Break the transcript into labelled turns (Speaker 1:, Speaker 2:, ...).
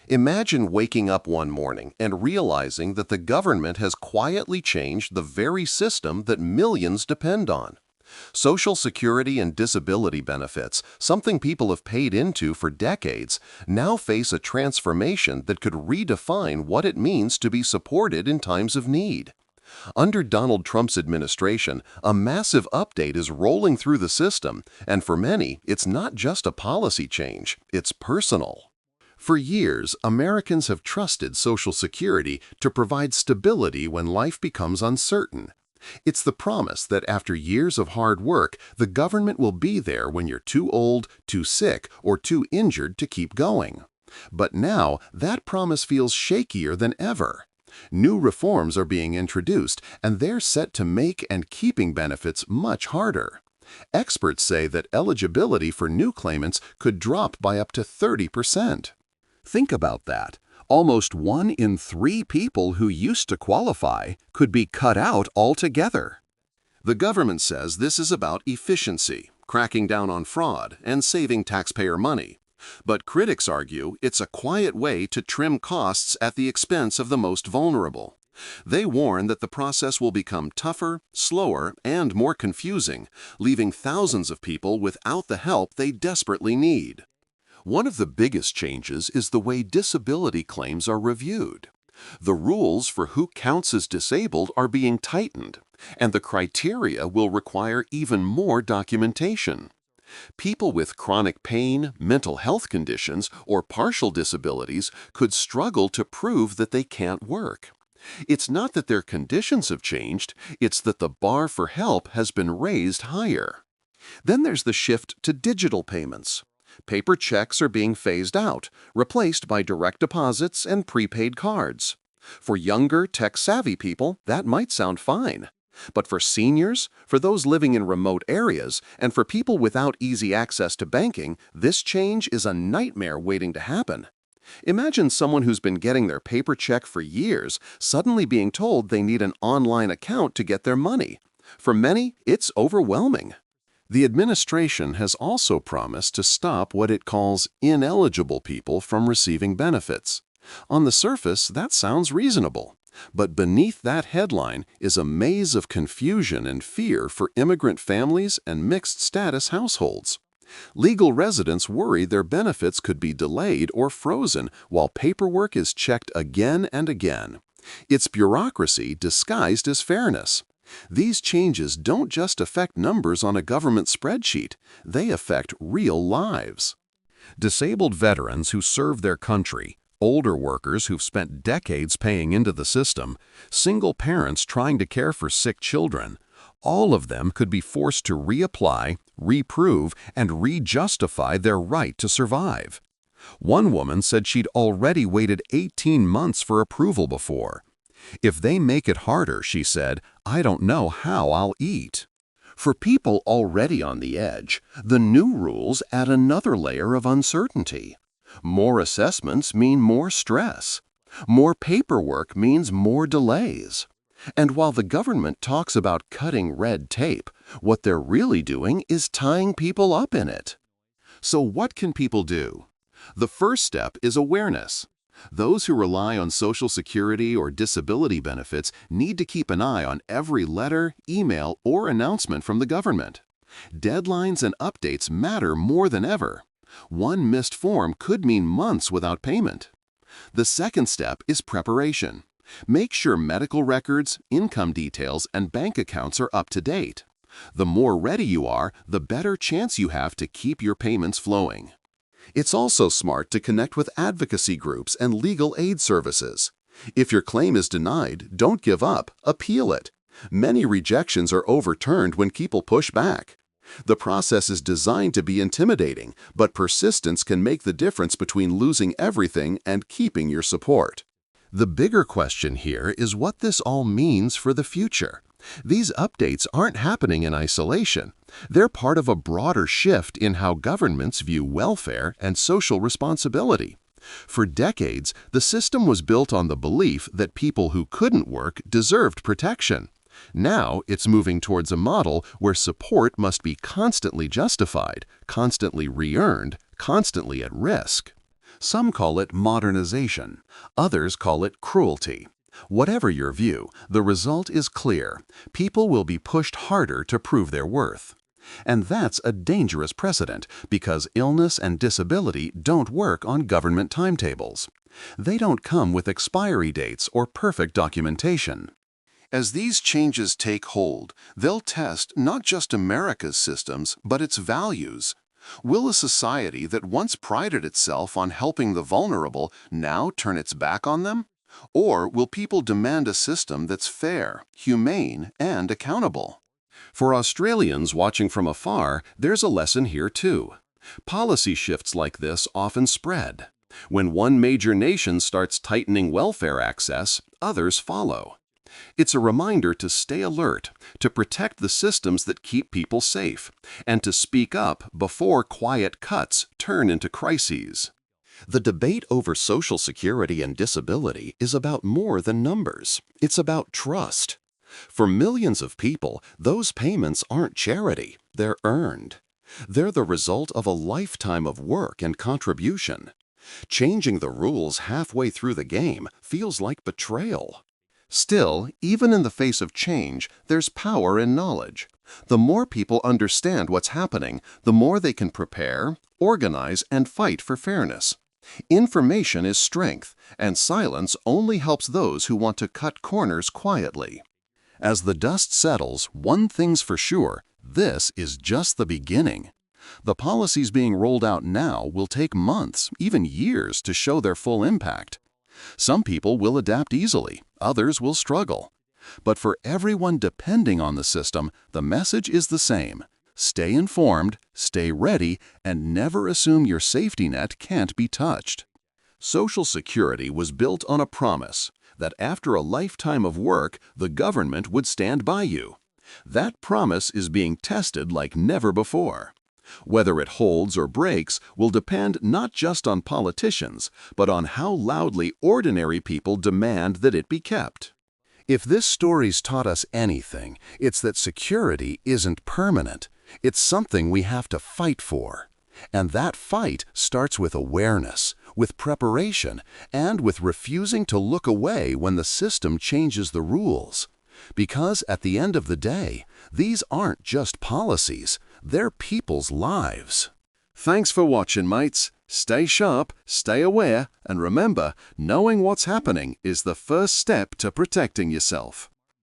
Speaker 1: Imagine waking up one morning and realizing that the government has quietly changed the very system that millions depend on. Social Security and disability benefits, something people have paid into for decades, now face a transformation that could redefine what it means to be supported in times of need. Under Donald Trump's administration, a massive update is rolling through the system, and for many, it's not just a policy change, it's personal. For years, Americans have trusted Social Security to provide stability when life becomes uncertain. It's the promise that after years of hard work, the government will be there when you're too old, too sick, or too injured to keep going. But now, that promise feels shakier than ever. New reforms are being introduced, and they're set to make and keeping benefits much harder. Experts say that eligibility for new claimants could drop by up to 30%. Think about that. Almost 1 in 3 people who used to qualify could be cut out altogether. The government says this is about efficiency, cracking down on fraud, and saving taxpayer money. But critics argue it's a quiet way to trim costs at the expense of the most vulnerable. They warn that the process will become tougher, slower, and more confusing, leaving thousands of people without the help they desperately need. One of the biggest changes is the way disability claims are reviewed. The rules for who counts as disabled are being tightened, and the criteria will require even more documentation. People with chronic pain, mental health conditions, or partial disabilities could struggle to prove that they can't work. It's not that their conditions have changed, it's that the bar for help has been raised higher. Then there's the shift to digital payments. Paper checks are being phased out, replaced by direct deposits and prepaid cards. For younger, tech-savvy people, that might sound fine. But for seniors, for those living in remote areas, and for people without easy access to banking, this change is a nightmare waiting to happen. Imagine someone who's been getting their paper check for years suddenly being told they need an online account to get their money. For many, it's overwhelming. The administration has also promised to stop what it calls ineligible people from receiving benefits. On the surface, that sounds reasonable. But beneath that headline is a maze of confusion and fear for immigrant families and mixed-status households. Legal residents worry their benefits could be delayed or frozen while paperwork is checked again and again. It's bureaucracy disguised as fairness. These changes don't just affect numbers on a government spreadsheet, they affect real lives. Disabled veterans who serve their country, older workers who've spent decades paying into the system, single parents trying to care for sick children, all of them could be forced to reapply, reprove, and re-justify their right to survive. One woman said she'd already waited 18 months for approval before. If they make it harder, she said, I don't know how I'll eat. For people already on the edge, the new rules add another layer of uncertainty. More assessments mean more stress. More paperwork means more delays. And while the government talks about cutting red tape, what they're really doing is tying people up in it. So what can people do? The first step is awareness. Those who rely on Social Security or disability benefits need to keep an eye on every letter, email, or announcement from the government. Deadlines and updates matter more than ever. One missed form could mean months without payment. The second step is preparation. Make sure medical records, income details, and bank accounts are up to date. The more ready you are, the better chance you have to keep your payments flowing. It's also smart to connect with advocacy groups and legal aid services. If your claim is denied, don't give up, appeal it. Many rejections are overturned when people push back. The process is designed to be intimidating, but persistence can make the difference between losing everything and keeping your support. The bigger question here is what this all means for the future. These updates aren't happening in isolation. They're part of a broader shift in how governments view welfare and social responsibility. For decades, the system was built on the belief that people who couldn't work deserved protection. Now it's moving towards a model where support must be constantly justified, constantly re-earned, constantly at risk.
Speaker 2: Some call it modernization, others call it cruelty. Whatever your view, the result is clear. People will be pushed harder to prove their worth. And that's a dangerous precedent because illness and disability don't work on government timetables. They don't come with expiry dates or perfect documentation.
Speaker 1: As these changes take hold, they'll test not just America's systems, but its values. Will a society that once prided itself on helping the vulnerable now turn its back on them? Or will people demand a system that's fair, humane, and accountable? For Australians watching from afar, there's a lesson here too. Policy shifts like this often spread. When one major nation starts tightening welfare access, others follow. It's a reminder to stay alert, to protect the systems that keep people safe, and to speak up before quiet cuts turn into crises. The debate over Social Security and disability is about more than numbers. It's about trust. For millions of people, those payments aren't charity, they're earned. They're the result of a lifetime of work and contribution. Changing the rules halfway through the game feels like betrayal. Still, even in the face of change, there's power in knowledge. The more people understand what's happening, the more they can prepare, organize, and fight for fairness. Information is strength, and silence only helps those who want to cut corners quietly. As the dust settles, one thing's for sure, this is just the beginning. The policies being rolled out now will take months, even years, to show their full impact. Some people will adapt easily, others will struggle. But for everyone depending on the system, the message is the same. Stay informed, stay ready, and never assume your safety net can't be touched. Social Security was built on a promise that after a lifetime of work, the government would stand by you. That promise is being tested like never before. Whether it holds or breaks will depend not just on politicians, but on how loudly ordinary people demand that it be kept. If this story's taught us anything, it's that security isn't permanent. It's something we have to fight for. And that fight starts with awareness, with preparation, and with refusing to look away when the system changes the rules. Because at the end of the day, these aren't just policies, they're people's lives. Thanks for watching, mates. Stay sharp, stay aware, and remember, knowing what's happening is the first step to protecting yourself.